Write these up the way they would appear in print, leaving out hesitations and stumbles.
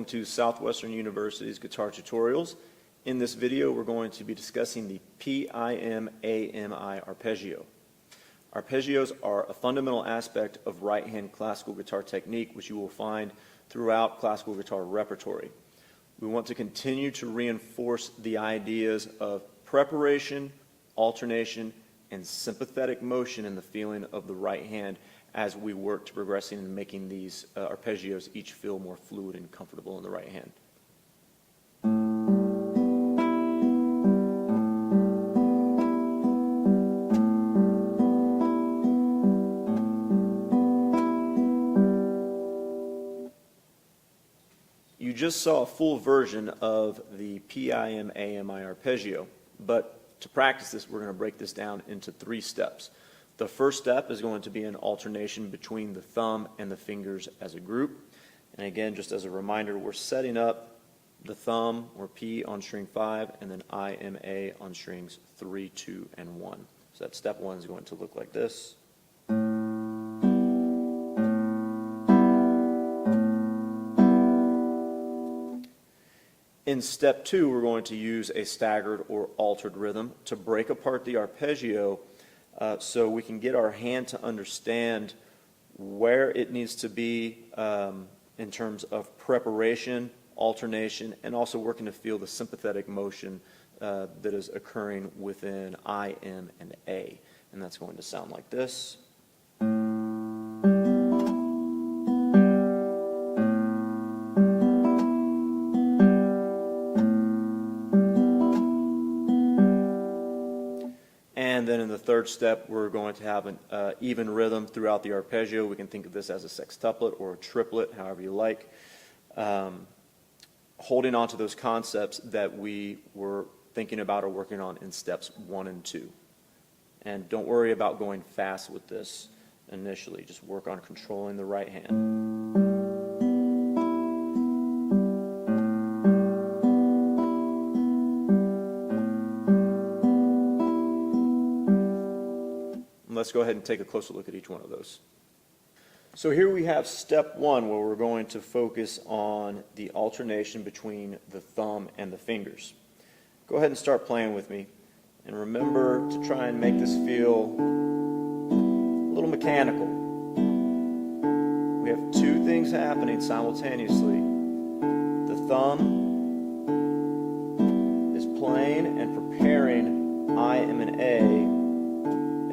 welcome to Southwestern University's Guitar Tutorials. In this video, we're going to be discussing the P-I-M-A-M-I arpeggio. Arpeggios are a fundamental aspect of right-hand classical guitar technique, which you will find throughout classical guitar repertory. We want to continue to reinforce the ideas of preparation, alternation, and sympathetic motion in the feeling of the right hand as we work to progressing and making these arpeggios each feel more fluid and comfortable in the right hand. You just saw a full version of the P-I-M-A-M-I arpeggio, but to practice this, we're going to break this down into 3 steps. The first step is going to be an alternation between the thumb and the fingers as a group. And again, just as a reminder, we're setting up the thumb, or P, on string 5, and then I-M-A on strings 3, 2, and 1. So that step 1 is going to look like this. In step 2, we're going to use a staggered or altered rhythm to break apart the arpeggio so we can get our hand to understand where it needs to be in terms of preparation, alternation, and also working to feel the sympathetic motion that is occurring within I, M, and A. And that's going to sound like this. And then in the third step, we're going to have an even rhythm throughout the arpeggio. We can think of this as a sextuplet or a triplet, however you like, holding on to those concepts that we were thinking about or working on in steps 1 and 2. And don't worry about going fast with this initially. Just work on controlling the right hand. Let's go ahead and take a closer look at each one of those. So here we have step 1, where we're going to focus on the alternation between the thumb and the fingers. Go ahead and start playing with me, and remember to try and make this feel a little mechanical. We have 2 things happening simultaneously. The thumb is playing and preparing I, M, and A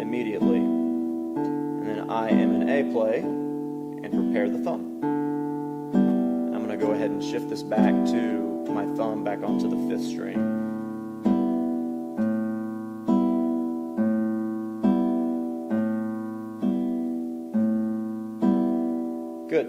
immediately, and then I, M, and A play and prepare the thumb. I'm going to go ahead and shift this back to my thumb back onto the 5th string. Good.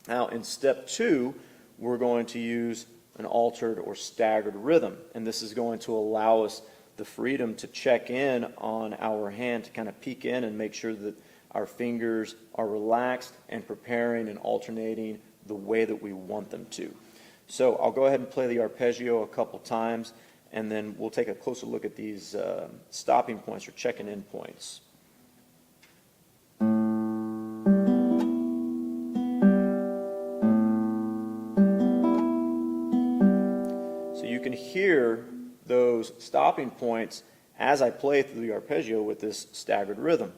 Now in step 2, we're going to use an altered or staggered rhythm, and this is going to allow us the freedom to check in on our hand, to kind of peek in and make sure that our fingers are relaxed and preparing and alternating the way that we want them to. So I'll go ahead and play the arpeggio a couple times, and then we'll take a closer look at these stopping points or checking in points. So you can hear those stopping points as I play through the arpeggio with this staggered rhythm.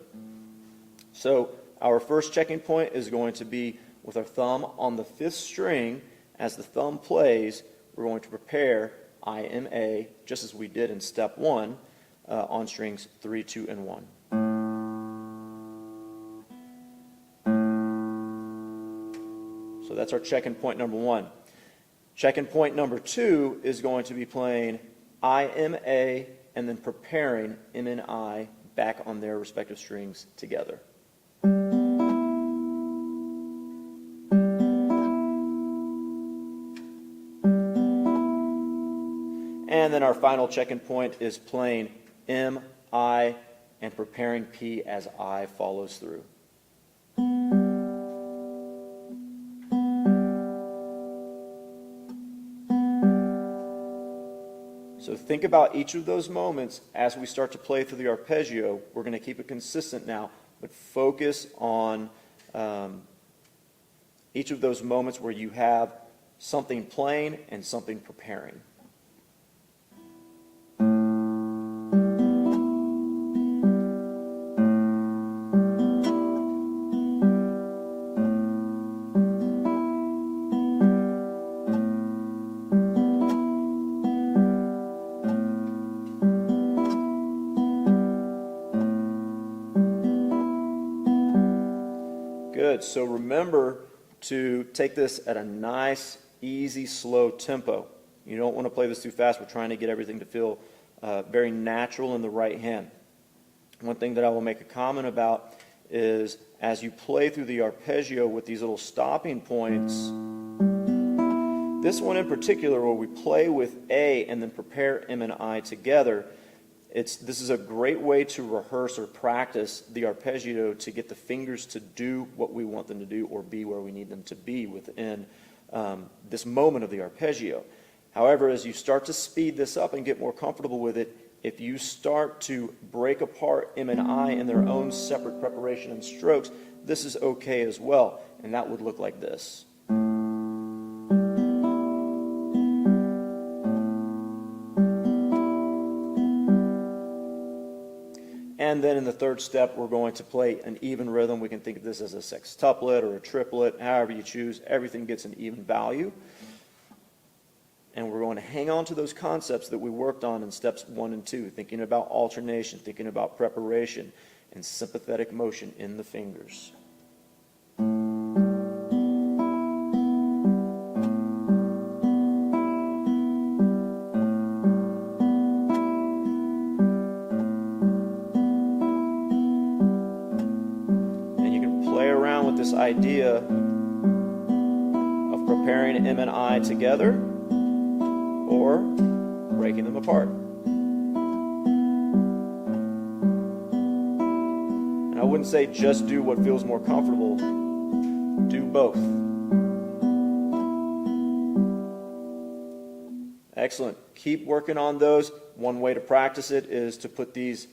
So our first checking point is going to be with our thumb on the 5th string. As the thumb plays, we're going to prepare I, M, A, just as we did in step 1 on strings 3, 2, and 1. So that's our check-in point number 1. Check-in point number 2 is going to be playing I, M, A, and then preparing M and I back on their respective strings together. And then our final check-in point is playing M, I, and preparing P as I follows through. So think about each of those moments as we start to play through the arpeggio. We're going to keep it consistent now, but focus on each of those moments where you have something playing and something preparing. Good. So remember to take this at a nice, easy, slow tempo. You don't want to play this too fast. We're trying to get everything to feel very natural in the right hand. One thing that I will make a comment about is as you play through the arpeggio with these little stopping points, this one in particular where we play with A and then prepare M and I together, this is a great way to rehearse or practice the arpeggio to get the fingers to do what we want them to do or be where we need them to be within this moment of the arpeggio. However, as you start to speed this up and get more comfortable with it, if you start to break apart M and I in their own separate preparation and strokes, this is okay as well, and that would look like this. And then in the third step, we're going to play an even rhythm. We can think of this as a sextuplet or a triplet, however you choose. Everything gets an even value. And we're going to hang on to those concepts that we worked on in steps 1 and 2, thinking about alternation, thinking about preparation, and sympathetic motion in the fingers. This idea of preparing M and I together or breaking them apart. And I wouldn't say just do what feels more comfortable, do both. Excellent. Keep working on those. One way to practice it is to put these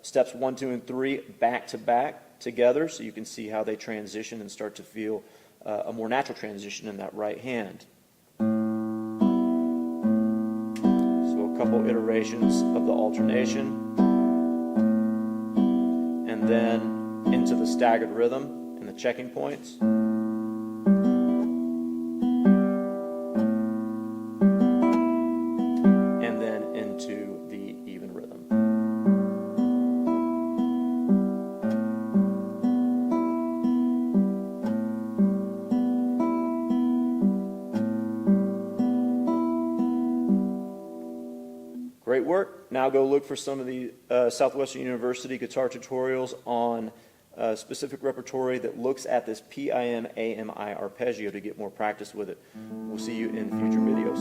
steps 1, 2, and 3 back to back together so you can see how they transition and start to feel a more natural transition in that right hand. So a couple iterations of the alternation and then into the staggered rhythm and the checking points. And then into the even rhythm. Great work. Now go look for some of the Southwestern University guitar tutorials on specific repertory that looks at this PIM-AMI arpeggio to get more practice with it. We'll see you in future videos.